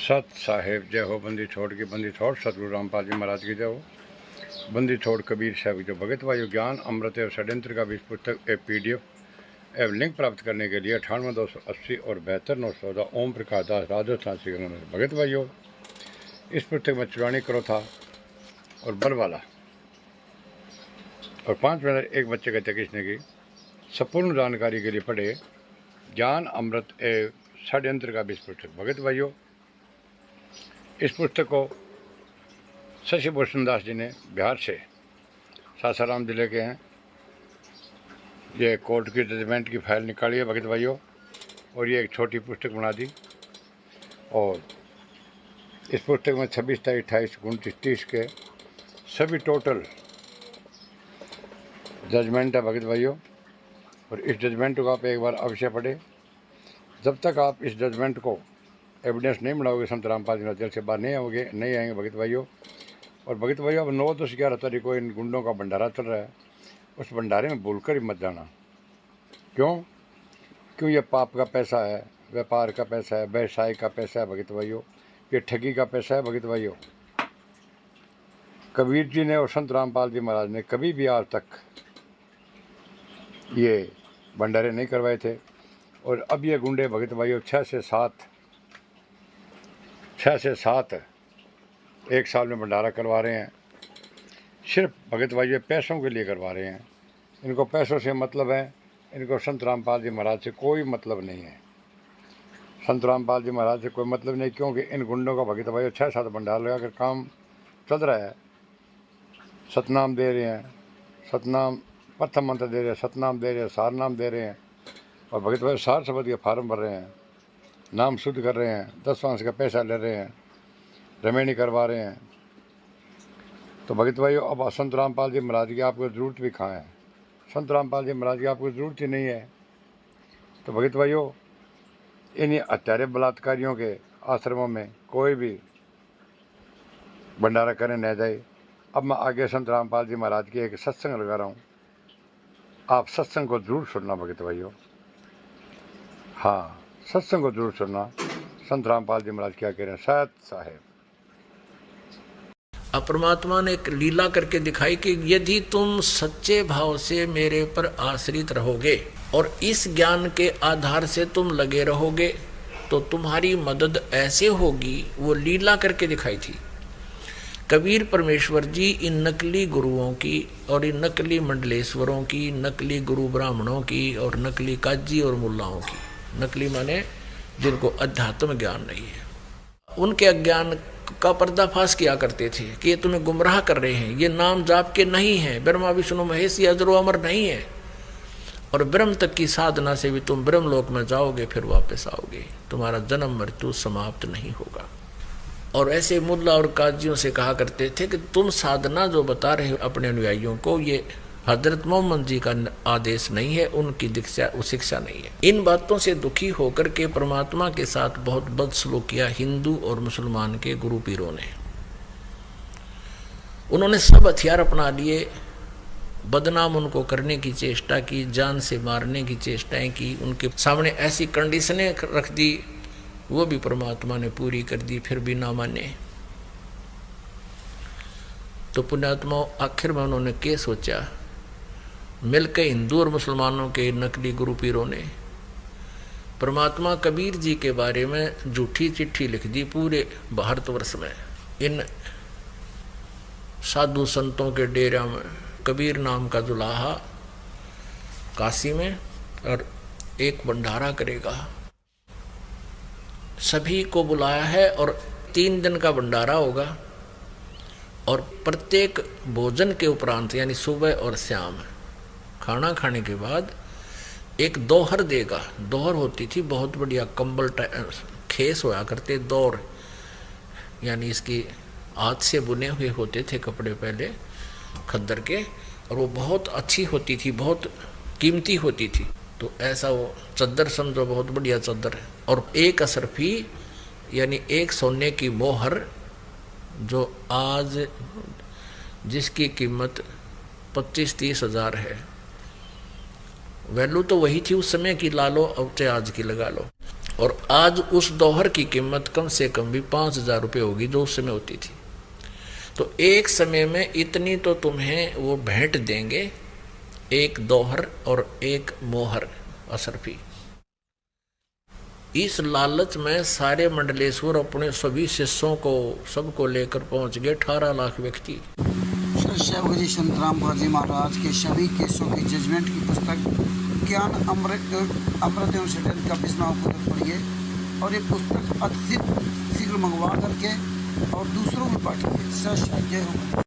सत साहेब जय हो। बंदी छोड़ की बंदी छोड़ सतगुरु रामपाल जी महाराज की जय हो। बंदी छोड़ कबीर साहब की जो भगत वायु ज्ञान अमृत एवं षड्यंत्र का बीज पुस्तक एक PDF एवं लिंक प्राप्त करने के लिए 98 280 और 72 914 ओम प्रकाश दास राजस्थान श्री गंगानगर भगत भाइयों। इस पुस्तक में चुरानी करो था और बलवाला और 5 मिनट एक बच्चे का किसने की संपूर्ण जानकारी के लिए पढ़े ज्ञान अमृत एवं षड्यंत्र का बीज पुस्तक भगत भाइयों। इस पुस्तक को शशि भूषण दास जी ने बिहार से सासाराम जिले के हैं। ये कोर्ट की जजमेंट की फाइल निकाली है भगत भाइयों और ये एक छोटी पुस्तक बना दी। और इस पुस्तक में 26, 27, 28, 29, 30 के सभी टोटल जजमेंट है भगत भाइयों। और इस जजमेंट को आप एक बार अवश्य पढ़े। जब तक आप इस जजमेंट को एविडेंस नहीं बनाओगे संत रामपाल जी जेल से बाहर नहीं आएंगे भगत भाइयों। और भगत भाइयों अब 9, 10, 11 तारीख को इन गुंडों का भंडारा चल रहा है। उस भंडारे में भूलकर ही मत जाना। क्यों ये पाप का पैसा है, व्यापार का पैसा है, व्यवसाय का पैसा है भगत भाइयों। ये ठगी का पैसा है भगत भाइयों। कबीर जी ने और संत रामपाल जी महाराज ने कभी भी आज तक ये भंडारे नहीं करवाए थे। और अब ये गुंडे भगत भाइयों 6 से 7 एक साल में भंडारा करवा रहे हैं। सिर्फ भगत भाइयों पैसों के लिए करवा रहे हैं। इनको पैसों से मतलब है, इनको संत रामपाल जी महाराज से कोई मतलब नहीं है। संत रामपाल जी महाराज से कोई मतलब नहीं, क्योंकि इन गुंडों का भगत भाइयों 6-7 भंडार लगा कर काम चल रहा है। सतनाम दे रहे हैं, सतनाम प्रथम मंत्र दे रहे हैं, सतनाम दे रहे हैं, सार नाम दे रहे हैं। और भगत भाई सार शब्द के फार्म भर रहे हैं, नाम शुद्ध कर रहे हैं, 10 वांश का पैसा ले रहे हैं, रमेणी करवा रहे हैं। तो भगत भाइयों अब संत रामपाल जी महाराज की आपको ज़रूरत भी कहाँ है। संत रामपाल जी महाराज की आपको ज़रूरत ही नहीं है। तो भगत भाइयों इन हत्यारे बलात्कारियों के आश्रमों में कोई भी भंडारा करने न जाए। अब मैं आगे संत रामपाल जी महाराज की एक सत्संग लगा रहा हूँ, आप सत्संग को जरूर सुनना भगत भाइयों। हाँ, सत्संग को जरूर सुनना। संत रामपाल जी महाराज क्या कह रहे हैं। सत साहेब परमात्मा ने एक लीला करके दिखाई कि यदि तुम सच्चे भाव से मेरे पर आश्रित रहोगे और इस ज्ञान के आधार से तुम लगे रहोगे तो तुम्हारी मदद ऐसे होगी। वो लीला करके दिखाई थी। कबीर परमेश्वर जी इन नकली गुरुओं की और इन नकली मंडलेश्वरों की, नकली गुरु ब्राह्मणों की और नकली काजी और मुल्लाओं की, नकली माने जिनको अध्यात्म ज्ञान नहीं है, उनके अज्ञान का पर्दाफाश किया करते थे कि ये तुम्हें गुमराह कर रहे हैं, ये नाम जाप के नहीं है, ब्रह्मा विष्णु महेश ये अजरो अमर नहीं है। और ब्रह्म तक की साधना से भी तुम ब्रह्म लोक में जाओगे, फिर वापस आओगे, तुम्हारा जन्म मृत्यु समाप्त नहीं होगा। और ऐसे मुल्ला और काजियों से कहा करते थे कि तुम साधना जो बता रहे हो अपने अनुयायियों को, ये हजरत मोहम्मद जी का आदेश नहीं है, उनकी शिक्षा नहीं है। इन बातों से दुखी होकर के परमात्मा के साथ बहुत बदसलूक किया हिंदू और मुसलमान के गुरु पीरों ने। उन्होंने सब हथियार अपना लिए, बदनाम उनको करने की चेष्टा की, जान से मारने की चेष्टाएं की, उनके सामने ऐसी कंडीशनें रख दी, वो भी परमात्मा ने पूरी कर दी, फिर भी ना माने। तो पुण्यात्मा आखिर में उन्होंने क्या सोचा, मिलकर हिंदू और मुसलमानों के नकली गुरु पीरों ने परमात्मा कबीर जी के बारे में झूठी चिट्ठी लिख दी पूरे भारतवर्ष में। इन साधु संतों के डेरा में कबीर नाम का दुल्हा काशी में और एक भंडारा करेगा, सभी को बुलाया है और 3 दिन का भंडारा होगा। और प्रत्येक भोजन के उपरांत यानी सुबह और शाम खाना खाने के बाद एक दोहर देगा। दोहर होती थी बहुत बढ़िया कंबल खेस होया करते, दौर यानी इसकी हाथ से बुने हुए होते थे कपड़े पहले खद्दर के, और वो बहुत अच्छी होती थी, बहुत कीमती होती थी। तो ऐसा वो चद्दर समझो, बहुत बढ़िया चद्दर है। और एक असरफी यानी एक सोने की मोहर जो आज जिसकी कीमत 25-30 हज़ार है, वैल्यू तो वही थी उस समय की, ला लो अब चाहे आज की लगा लो। और आज उस दोहर की कीमत कम से कम भी 5,000 रुपये होगी जो उस समय होती थी। तो एक समय में इतनी तो तुम्हें वो भेंट देंगे, एक दोहर और एक मोहर असरफी। इस लालच में सारे मंडलेश्वर अपने सभी शिष्यों को सबको लेकर पहुंच गए, 18 लाख व्यक्ति। श्री संतराम पालजी महाराज के सभी केसों की जजमेंट की पुस्तक ज्ञान अमृत एवं षड्यंत्र का विस्मय को पढ़िए और ये पुस्तक अत्यधिक शीघ्र मंगवा करके और दूसरों में बांटिए। जय हो।